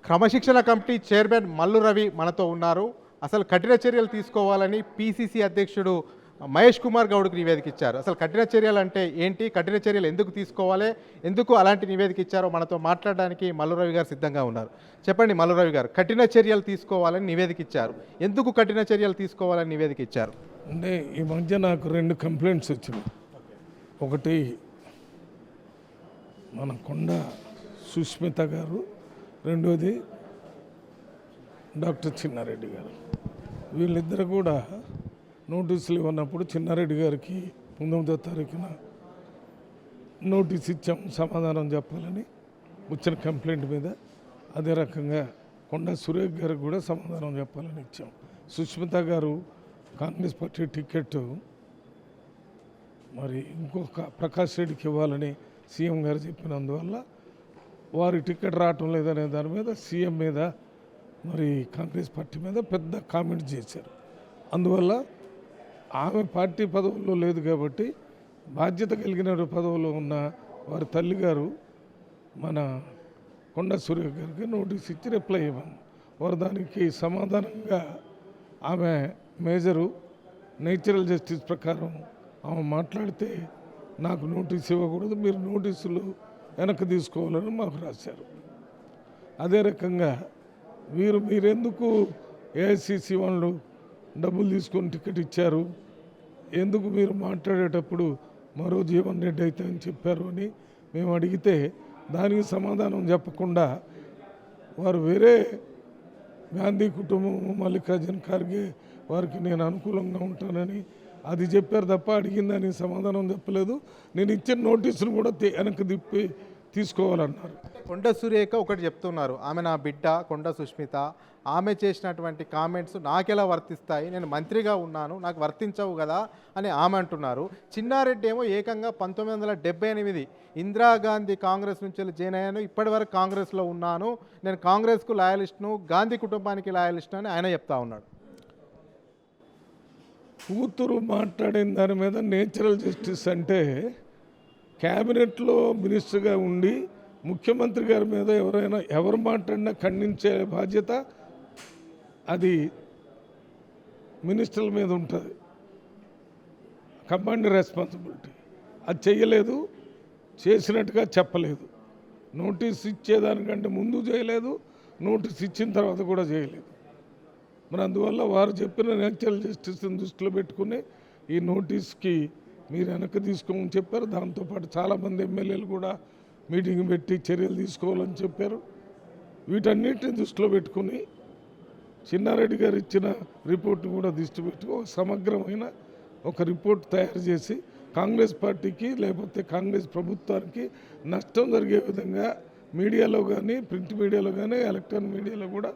క్రమశిక్షణ committee chairman Mallu Ravi మనతో ఉన్నారు. అసలు కఠిన చర్యలు తీసుకోవాలని పిసిసి అధ్యక్షుడు మహేష్ కుమార్ గౌడ్కి నివేదిక ఇచ్చారు. అసలు కఠిన చర్యలు అంటే ఏంటి, కఠిన చర్యలు ఎందుకు తీసుకోవాలి, ఎందుకు అలాంటి నివేదిక ఇచ్చారో మనతో మాట్లాడడానికి మల్లు రవి గారు సిద్ధంగా ఉన్నారు. చెప్పండి మల్లు రవి గారు, కఠిన చర్యలు తీసుకోవాలని నివేదిక ఇచ్చారు, ఎందుకు కఠిన చర్యలు తీసుకోవాలని నివేదిక ఇచ్చారు? అంటే ఈ మధ్య నాకు 2 కంప్లైంట్స్ వచ్చినాయి. ఒకటి మన కొండ సుష్మిత గారు, రెండోది డాక్టర్ చిన్నారెడ్డి గారు. వీళ్ళిద్దరు కూడా నోటీసులు ఇవ్వనప్పుడు చిన్నారెడ్డి గారికి 19వ తారీఖున నోటీస్ ఇచ్చాం సమాధానం చెప్పాలని వచ్చిన కంప్లైంట్ మీద. అదే రకంగా కొండ సురేష్ గారికి కూడా సమాధానం చెప్పాలని ఇచ్చాం. సుష్మిత గారు కాంగ్రెస్ పార్టీ టికెట్ మరి ఇంకొక ప్రకాష్ రెడ్డికి ఇవ్వాలని సీఎం గారు చెప్పినందువల్ల వారి టికెట్ రావటం లేదనే దాని మీద సీఎం మీద మరి కాంగ్రెస్ పార్టీ మీద పెద్ద కామెంట్ చేశారు. అందువల్ల ఆమె పార్టీ పదవుల్లో లేదు కాబట్టి బాధ్యత కలిగిన పదవుల్లో ఉన్న వారి తల్లిగారు మన కొండ సూర్య గారికి నోటీస్ ఇచ్చి రిప్లై ఇవ్వను. వారు దానికి సమాధానంగా ఆమె మేజరు నేచురల్ జస్టిస్ ప్రకారం ఆమె మాట్లాడితే నాకు నోటీస్ ఇవ్వకూడదు, మీరు నోటీసులు వెనక్కి తీసుకోవాలని మాకు రాశారు. అదే రకంగా మీరెందుకు ఏఐసిసి వాళ్ళు డబ్బులు తీసుకొని టికెట్ ఇచ్చారు, ఎందుకు మీరు మాట్లాడేటప్పుడు మరో జీవన్ రెడ్డి అయితే అని చెప్పారు అని మేము అడిగితే దానికి సమాధానం చెప్పకుండా వారు వేరే గాంధీ కుటుంబం మల్లికార్జున ఖార్గే వారికి నేను అనుకూలంగా ఉంటానని అది చెప్పారు తప్ప అడిగిన దానికి సమాధానం చెప్పలేదు. నేను ఇచ్చిన నోటీసును కూడా వెనక్కి తిప్పి తీసుకోవాలన్నారు. కొండ సురేఖ ఒకటి చెప్తున్నారు, ఆమె నా బిడ్డ కొండ సుష్మిత, ఆమె చేసినటువంటి కామెంట్స్ నాకెలా వర్తిస్తాయి, నేను మంత్రిగా ఉన్నాను నాకు వర్తించవు కదా అని ఆమె అంటున్నారు. చిన్నారెడ్డి ఏమో ఏకంగా 1978 ఇందిరాగాంధీ కాంగ్రెస్ నుంచి జాయిన్ అయ్యాను, ఇప్పటి వరకు కాంగ్రెస్లో ఉన్నాను, నేను కాంగ్రెస్కు లాయలిస్ట్ను, గాంధీ కుటుంబానికి లాయలిస్ట్ను అని ఆయన చెప్తా ఉన్నాడు. కూతురు మాట్లాడిన దాని మీద నేచురల్ జస్టిస్ అంటే క్యాబినెట్లో మినిస్టర్గా ఉండి ముఖ్యమంత్రి గారి మీద ఎవరు మాట్లాడినా ఖండించే బాధ్యత అది మినిస్టర్ల మీద ఉంటుంది, కంబైన్డ్ రెస్పాన్సిబిలిటీ. అది చెయ్యలేదు, చేసినట్టుగా చెప్పలేదు. నోటీస్ ఇచ్చేదానికంటే ముందు చేయలేదు, నోటీస్ ఇచ్చిన తర్వాత కూడా చేయలేదు. మరి అందువల్ల వారు చెప్పిన నేచురల్ జస్టిస్ని దృష్టిలో పెట్టుకుని ఈ నోటీస్కి మీరు వెనక్కి తీసుకోమని చెప్పారు. దాంతోపాటు చాలామంది ఎమ్మెల్యేలు కూడా మీటింగ్ పెట్టి చర్యలు తీసుకోవాలని చెప్పారు. వీటన్నిటిని దృష్టిలో పెట్టుకుని చిన్నారెడ్డి గారు ఇచ్చిన రిపోర్ట్ కూడా దృష్టి పెట్టుకు సమగ్రమైన ఒక రిపోర్ట్ తయారు చేసి కాంగ్రెస్ పార్టీకి లేకపోతే కాంగ్రెస్ ప్రభుత్వానికి నష్టం జరిగే విధంగా మీడియాలో కానీ ప్రింట్ మీడియాలో కానీ ఎలక్ట్రానిక్ మీడియాలో కూడా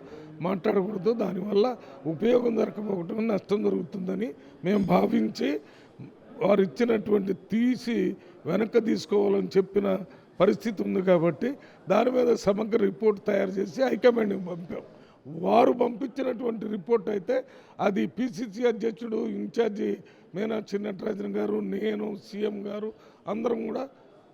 మాట్లాడకూడదు, దానివల్ల ఉపయోగం జరగకపోవటం నష్టం జరుగుతుందని మేము భావించి వారు ఇచ్చినటువంటి తీసి వెనక్కి తీసుకోవాలని చెప్పిన పరిస్థితి ఉంది. కాబట్టి దాని మీద సమగ్ర రిపోర్ట్ తయారు చేసి హైకమాండ్కి పంపాం. వారు పంపించినటువంటి రిపోర్ట్ అయితే అది పిసిసి అధ్యక్షుడు ఇన్ఛార్జి మీనాక్షి నటరాజన్ గారు, నేను, సీఎం గారు అందరం కూడా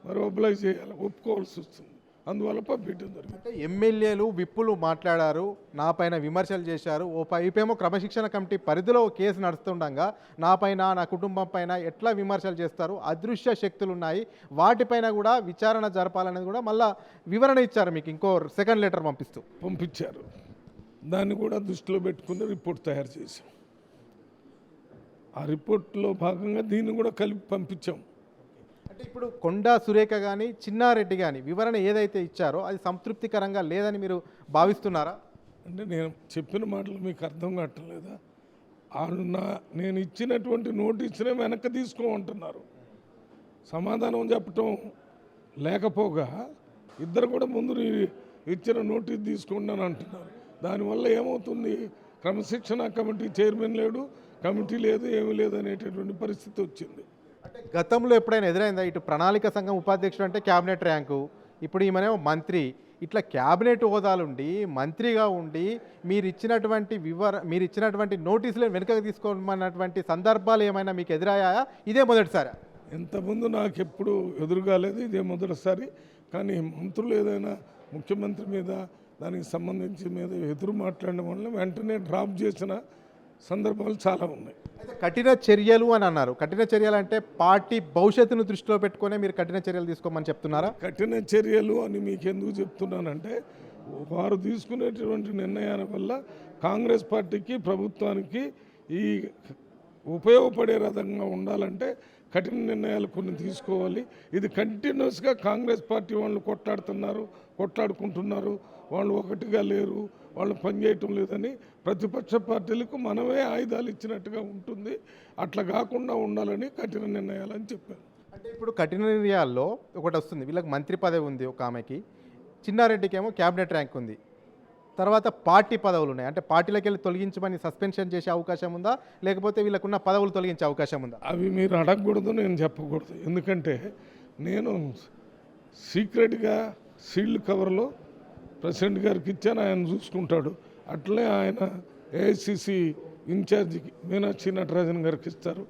మరి ఒబ్లైజ్ చేయాలి, ఒప్పుకోవాల్సి వస్తుంది. అందువల్ల పంపించడం జరిగింది. ఎమ్మెల్యేలు విప్పులు మాట్లాడారు, నా పైన విమర్శలు చేశారు. ఓ పైపేమో క్రమశిక్షణ కమిటీ పరిధిలో కేసు నడుస్తుండగా నా పైన నా కుటుంబం పైన ఎట్లా విమర్శలు చేస్తారు, అదృశ్య శక్తులు ఉన్నాయి, వాటిపైన కూడా విచారణ జరపాలనేది కూడా మళ్ళీ వివరణ ఇచ్చారు. మీకు ఇంకో సెకండ్ లెటర్ పంపించారు. దాన్ని కూడా దృష్టిలో పెట్టుకుని రిపోర్ట్ తయారు చేశాం. ఆ రిపోర్ట్లో భాగంగా దీన్ని కూడా కలిపి పంపించాం. అంటే ఇప్పుడు కొండా సురేఖ కానీ చిన్నారెడ్డి కానీ వివరణ ఏదైతే ఇచ్చారో అది సంతృప్తికరంగా లేదని మీరు భావిస్తున్నారా? అంటే నేను చెప్పిన మాటలు మీకు అర్థం కావట్లేదా? వాళ్ళు నేను ఇచ్చినటువంటి నోటీసునే వెనక్కి తీసుకోమంటున్నారు. సమాధానం చెప్పటం లేకపోగా ఇద్దరు కూడా ముందు ఇచ్చిన నోటీస్ తీసుకోండి అని అంటున్నారు. దానివల్ల ఏమవుతుంది, క్రమశిక్షణ కమిటీ చైర్మన్ లేడు, కమిటీ లేదు, ఏమీ లేదు అనేటటువంటి పరిస్థితి వచ్చింది. అంటే గతంలో ఎప్పుడైనా ఎదురైందా? ఇటు ప్రణాళిక సంఘం ఉపాధ్యక్షుడు అంటే క్యాబినెట్ ర్యాంకు, ఇప్పుడు ఈమెనేమో మంత్రి, ఇట్లా క్యాబినెట్ హోదాలుండి మంత్రిగా ఉండి మీరు ఇచ్చినటువంటి నోటీసులను వెనుకకు తీసుకోమన్నటువంటి సందర్భాలు ఏమైనా మీకు ఎదురయ్యాయా? ఇదే మొదటిసారి? ఇంతకుముందు నాకు ఎప్పుడు ఎదురుగాలేదు, ఇదే మొదటిసారి. కానీ మంత్రులు ఏదైనా ముఖ్యమంత్రి మీద దానికి సంబంధించి మీద ఎదురు మాట్లాడడం వల్ల వెంటనే డ్రాప్ చేసిన సందర్భాలు చాలా ఉన్నాయి. అయితే కఠిన చర్యలు అని అన్నారు. కఠిన చర్యలు అంటే పార్టీ భవిష్యత్తును దృష్టిలో పెట్టుకునే మీరు కఠిన చర్యలు తీసుకోమని చెప్తున్నారా? కఠిన చర్యలు అని మీకు ఎందుకు చెప్తున్నానంటే వారు తీసుకునేటువంటి నిర్ణయాల వల్ల కాంగ్రెస్ పార్టీకి ప్రభుత్వానికి ఈ ఉపయోగపడే విధంగా ఉండాలంటే కఠిన నిర్ణయాలు కొన్ని తీసుకోవాలి. ఇది కంటిన్యూస్గా కాంగ్రెస్ పార్టీ వాళ్ళు కొట్లాడుకుంటున్నారు, వాళ్ళు ఒకటిగా లేరు, వాళ్ళు పనిచేయటం లేదని ప్రతిపక్ష పార్టీలకు మనమే ఆయుధాలు ఇచ్చినట్టుగా ఉంటుంది. అట్లా కాకుండా ఉండాలని కఠిన నిర్ణయాలు అని చెప్పాను. అంటే ఇప్పుడు కఠిన నిర్ణయాల్లో ఒకటి వస్తుంది, వీళ్ళకి మంత్రి పదవి ఉంది ఒక ఆమెకి, చిన్నారెడ్డికి ఏమో క్యాబినెట్ ర్యాంక్ ఉంది, తర్వాత పార్టీ పదవులు ఉన్నాయి. అంటే పార్టీలోకి వెళ్ళి తొలగించమని సస్పెన్షన్ చేసే అవకాశం ఉందా, లేకపోతే వీళ్ళకున్న పదవులు తొలగించే అవకాశం ఉందా? అవి మీరు అడగకూడదు, నేను చెప్పకూడదు. ఎందుకంటే నేను సీక్రెట్గా సీల్డ్ కవర్లో ప్రెసిడెంట్ గారికి ఇచ్చాను, ఆయన చూసుకుంటాడు. అట్లనే ఆయన ఏఐసిసి ఇన్ఛార్జికి మీనాక్షి నటరాజన్ గారికి ఇస్తారు,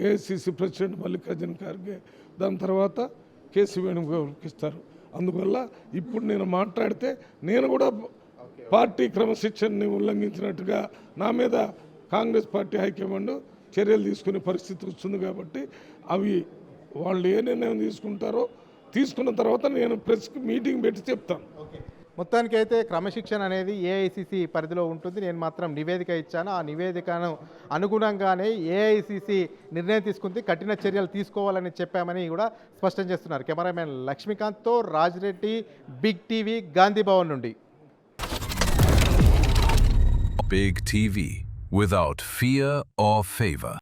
ఏఐసిసి ప్రెసిడెంట్ మల్లికార్జున ఖార్గే, దాని తర్వాత కేసీ వేణుగోపాల్కి ఇస్తారు. అందువల్ల ఇప్పుడు నేను మాట్లాడితే నేను కూడా పార్టీ క్రమశిక్షణని ఉల్లంఘించినట్టుగా నా మీద కాంగ్రెస్ పార్టీ హైకమాండ్ చర్యలు తీసుకునే పరిస్థితి వస్తుంది. కాబట్టి అవి వాళ్ళు ఏ నిర్ణయం తీసుకున్న తర్వాత నేను ప్రెస్కి మీటింగ్ పెట్టి చెప్తాను. మొత్తానికైతే క్రమశిక్షణ అనేది ఏఐసిసి పరిధిలో ఉంటుంది. నేను మాత్రం నివేదిక ఇచ్చాను, ఆ నివేదికను అనుగుణంగానే ఏఐసిసి నిర్ణయం తీసుకుంది, కఠిన చర్యలు తీసుకోవాలని చెప్పామని కూడా స్పష్టం చేస్తున్నారు. కెమెరామెన్ లక్ష్మీకాంత్తో రాజిరెడ్డి, బిగ్ టీవీ, గాంధీ భవన్ నుండి. Big TV, without fear or favor.